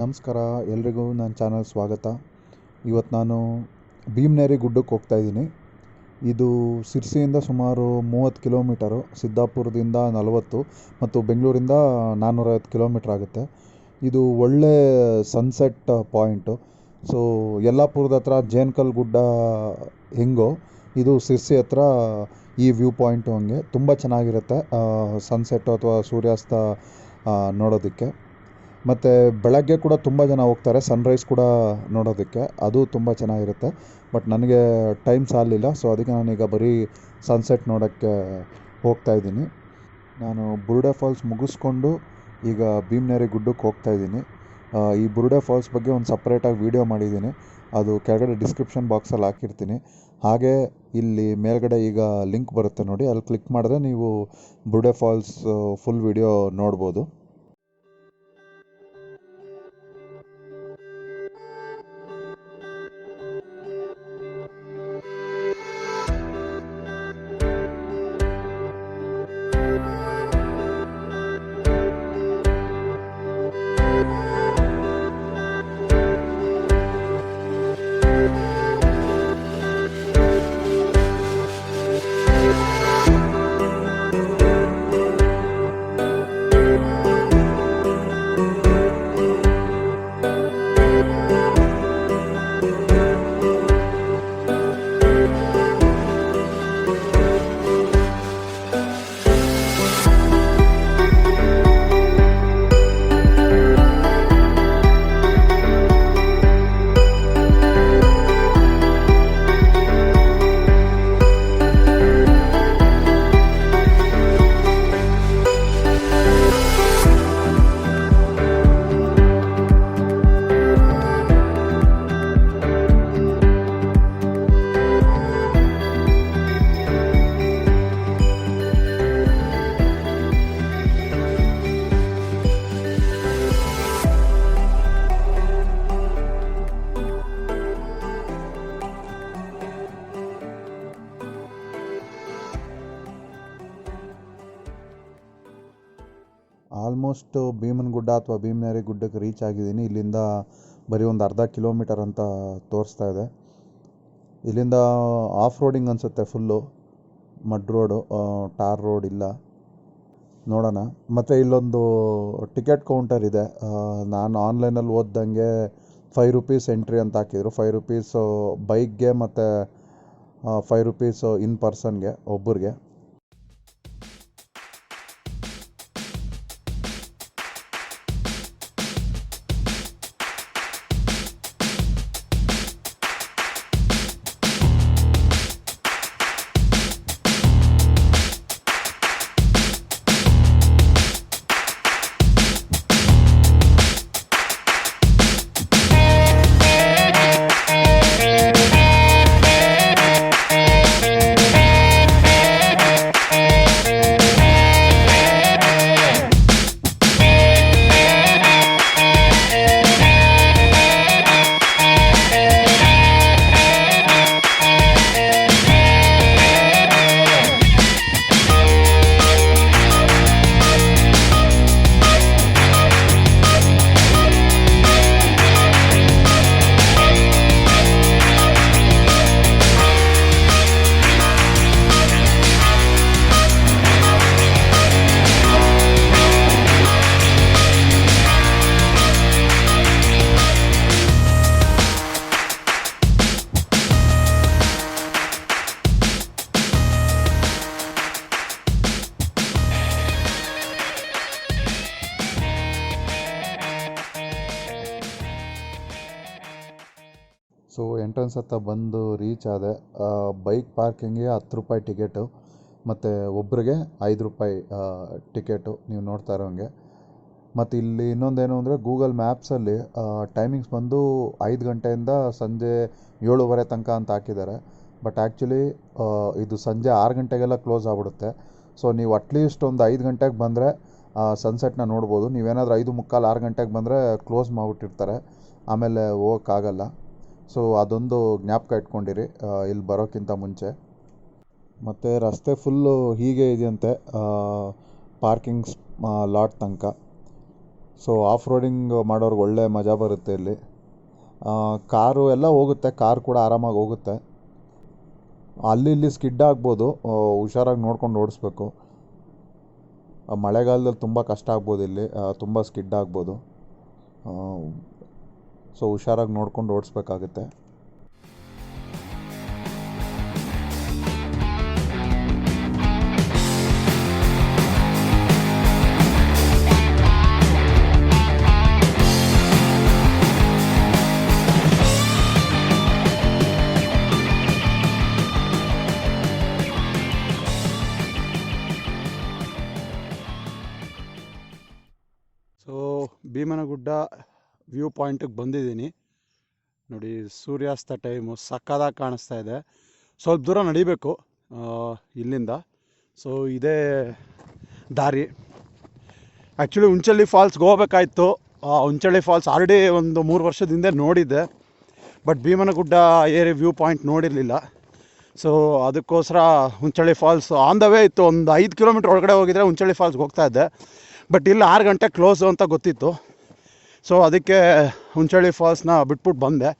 ನಮಸ್ಕಾರ ಎಲ್ರಿಗೂ ನನ್ನ ಚಾನಲ್ ಸ್ವಾಗತ. ಇವತ್ತು ನಾನು ಭೀಮನೇರಿ ಗುಡ್ಡಕ್ಕೆ ಹೋಗ್ತಾಯಿದ್ದೀನಿ. ಇದು ಸಿರ್ಸಿಯಿಂದ ಸುಮಾರು 30 ಕಿಲೋಮೀಟರು, ಸಿದ್ದಾಪುರದಿಂದ 40 ಮತ್ತು ಬೆಂಗಳೂರಿಂದ 450 ಕಿಲೋಮೀಟ್ರ್ ಆಗುತ್ತೆ. ಇದು ಒಳ್ಳೆ ಸನ್ಸೆಟ್ ಪಾಯಿಂಟು. ಸೊ ಯಲ್ಲಾಪುರದ ಹತ್ರ ಜೇನ್ಕಲ್ ಗುಡ್ಡ ಹೆಂಗೋ ಇದು ಸಿರ್ಸಿ ಹತ್ರ ಈ ವ್ಯೂ ಪಾಯಿಂಟು ಹಂಗೆ ತುಂಬ ಚೆನ್ನಾಗಿರುತ್ತೆ ಸನ್ಸೆಟ್ಟು ಅಥವಾ ಸೂರ್ಯಾಸ್ತ ನೋಡೋದಕ್ಕೆ. ಮತ್ತು ಬೆಳಗ್ಗೆ ಕೂಡ ತುಂಬ ಜನ ಹೋಗ್ತಾರೆ ಸನ್ರೈಸ್ ಕೂಡ ನೋಡೋದಕ್ಕೆ, ಅದು ತುಂಬ ಚೆನ್ನಾಗಿರುತ್ತೆ. ಬಟ್ ನನಗೆ ಟೈಮ್ ಸಾಲಿಲ್ಲ, ಸೊ ಅದಕ್ಕೆ ನಾನೀಗ ಬರೀ ಸನ್ಸೆಟ್ ನೋಡೋಕ್ಕೆ ಹೋಗ್ತಾಯಿದ್ದೀನಿ. ನಾನು ಬುರುಡೆ ಫಾಲ್ಸ್ ಮುಗಿಸ್ಕೊಂಡು ಈಗ ಭೀಮನೇರಿ ಗುಡ್ಡಕ್ಕೆ ಹೋಗ್ತಾಯಿದ್ದೀನಿ. ಈ ಬುರುಡೆ ಫಾಲ್ಸ್ ಬಗ್ಗೆ ಒಂದು ಸಪ್ರೇಟಾಗಿ ವೀಡಿಯೋ ಮಾಡಿದ್ದೀನಿ, ಅದು ಕೆಳಗಡೆ ಡಿಸ್ಕ್ರಿಪ್ಷನ್ ಬಾಕ್ಸಲ್ಲಿ ಹಾಕಿರ್ತೀನಿ. ಹಾಗೆ ಇಲ್ಲಿ ಮೇಲ್ಗಡೆ ಈಗ ಲಿಂಕ್ ಬರುತ್ತೆ ನೋಡಿ, ಅಲ್ಲಿ ಕ್ಲಿಕ್ ಮಾಡಿದ್ರೆ ನೀವು ಬುರುಡೆ ಫಾಲ್ಸ್ ಫುಲ್ ವೀಡಿಯೋ ನೋಡ್ಬೋದು. ಆಲ್ಮೋಸ್ಟ್ ಭೀಮನಗುಡ್ಡ ಅಥವಾ ಭೀಮನೇರಿ ಗುಡ್ಡಕ್ಕೆ ರೀಚ್ ಆಗಿದ್ದೀನಿ. ಇಲ್ಲಿಂದ ಬರೀ ಒಂದು ಅರ್ಧ ಕಿಲೋಮೀಟರ್ ಅಂತ ತೋರಿಸ್ತಾ ಇದೆ. ಇಲ್ಲಿಂದ ಆಫ್ ರೋಡಿಂಗ್ ಅನಿಸುತ್ತೆ full, mud road, tar road ಇಲ್ಲ, ನೋಡೋಣ. ಮತ್ತು ಇಲ್ಲೊಂದು ಟಿಕೆಟ್ ಕೌಂಟರ್ ಇದೆ. ನಾನು ಆನ್ಲೈನಲ್ಲಿ ಓದ್ದಂಗೆ 5 ರೂಪೀಸ್ ಎಂಟ್ರಿ ಅಂತ ಹಾಕಿದರು. 5 ರೂಪೀಸು ಬೈಕ್ಗೆ ಮತ್ತು 5 ರೂಪೀಸು ಇನ್ ಪರ್ಸನ್ಗೆ ಒಬ್ಬರಿಗೆ. ಸೊ ಎಂಟ್ರೆನ್ಸ್ ಹತ್ರ ಬಂದು ರೀಚ್ ಆದೆ. ಬೈಕ್ ಪಾರ್ಕಿಂಗಿಗೆ 10 ರೂಪಾಯಿ ಟಿಕೆಟು ಮತ್ತು ಒಬ್ಬರಿಗೆ 5 ರೂಪಾಯಿ ಟಿಕೆಟು, ನೀವು ನೋಡ್ತಾ ಇರೋಂಗೆ. ಮತ್ತು ಇಲ್ಲಿ ಇನ್ನೊಂದೇನು ಅಂದರೆ ಗೂಗಲ್ ಮ್ಯಾಪ್ಸಲ್ಲಿ ಟೈಮಿಂಗ್ಸ್ ಬಂದು 5 ಗಂಟೆಯಿಂದ ಸಂಜೆ 7:30 ತನಕ ಅಂತ ಹಾಕಿದ್ದಾರೆ. ಬಟ್ ಆ್ಯಕ್ಚುಲಿ ಇದು ಸಂಜೆ 6 ಗಂಟೆಗೆಲ್ಲ ಕ್ಲೋಸ್ ಆಗಿಬಿಡುತ್ತೆ. ಸೊ ನೀವು ಅಟ್ಲೀಸ್ಟ್ ಒಂದು 5 ಗಂಟೆಗೆ ಬಂದರೆ ಸನ್ಸೆಟ್ನ ನೋಡ್ಬೋದು. ನೀವೇನಾದರೂ 5:45, 6 ಗಂಟೆಗೆ ಬಂದರೆ ಕ್ಲೋಸ್ ಮಾಡಿಬಿಟ್ಟಿರ್ತಾರೆ, ಆಮೇಲೆ ಹೋಗೋಕ್ಕಾಗಲ್ಲ. ಸೊ ಅದೊಂದು ಜ್ಞಾಪಕ ಇಟ್ಕೊಂಡಿರಿ ಇಲ್ಲಿ ಬರೋಕ್ಕಿಂತ ಮುಂಚೆ. ಮತ್ತು ರಸ್ತೆ ಫುಲ್ಲು ಹೀಗೆ ಇದೆಯಂತೆ ಪಾರ್ಕಿಂಗ್ ಲಾಟ್ ತನಕ. ಸೊ ಆಫ್ ರೋಡಿಂಗ್ ಮಾಡೋರ್ಗೆ ಒಳ್ಳೆ ಮಜಾ ಬರುತ್ತೆ ಇಲ್ಲಿ. ಕಾರು ಎಲ್ಲ ಹೋಗುತ್ತೆ, ಕಾರ್ ಕೂಡ ಆರಾಮಾಗಿ ಹೋಗುತ್ತೆ. ಅಲ್ಲಿ ಇಲ್ಲಿ ಸ್ಕಿಡ್ ಆಗ್ಬೋದು, ಹುಷಾರಾಗಿ ನೋಡ್ಕೊಂಡು ಓಡಿಸ್ಬೇಕು. ಮಳೆಗಾಲದಲ್ಲಿ ತುಂಬ ಕಷ್ಟ ಆಗ್ಬೋದು, ಇಲ್ಲಿ ತುಂಬ ಸ್ಕಿಡ್ ಆಗ್ಬೋದು. ಸೊ ಹುಷಾರಾಗಿ ನೋಡ್ಕೊಂಡು ಓಡಿಸ್ಬೇಕಾಗುತ್ತೆ. ಸೊ ಭೀಮನಗುಡ್ಡ ವ್ಯೂ ಪಾಯಿಂಟಿಗೆ ಬಂದಿದ್ದೀನಿ ನೋಡಿ. ಸೂರ್ಯಾಸ್ತ ಟೈಮು ಸಕ್ಕದಾಗಿ ಕಾಣಿಸ್ತಾ ಇದೆ. ಸ್ವಲ್ಪ ದೂರ ನಡಿಬೇಕು ಇಲ್ಲಿಂದ. ಸೊ ಇದೇ ದಾರಿ. ಆ್ಯಕ್ಚುಲಿ ಉಂಚಳ್ಳಿ ಫಾಲ್ಸ್ಗೆ ಹೋಗ್ಬೇಕಾಯ್ತು. ಉಂಚಳ್ಳಿ ಫಾಲ್ಸ್ ಆಲ್ರೆಡಿ ಒಂದು 3 ವರ್ಷದ ಹಿಂದೆ ನೋಡಿದ್ದೆ, but Bhimanagudda area view point ನೋಡಿರಲಿಲ್ಲ. ಸೊ ಅದಕ್ಕೋಸ್ಕರ Unchalli falls on the way ಇತ್ತು. ಒಂದು 5 ಕಿಲೋಮೀಟ್ರ್ ಒಳಗಡೆ ಹೋಗಿದ್ರೆ ಉಂಚಳ್ಳಿ ಫಾಲ್ಸ್ಗೆ ಹೋಗ್ತಾ ಇದ್ದೆ, ಬಟ್ ಇಲ್ಲಿ 6 ಗಂಟೆ ಕ್ಲೋಸು ಅಂತ ಗೊತ್ತಿತ್ತು. ಸೊ ಅದಕ್ಕೆ ಉಂಚಳ್ಳಿ ಫಾಲ್ಸ್ನ ಬಿಟ್ಬಿಟ್ಟು ಬಂದೆ.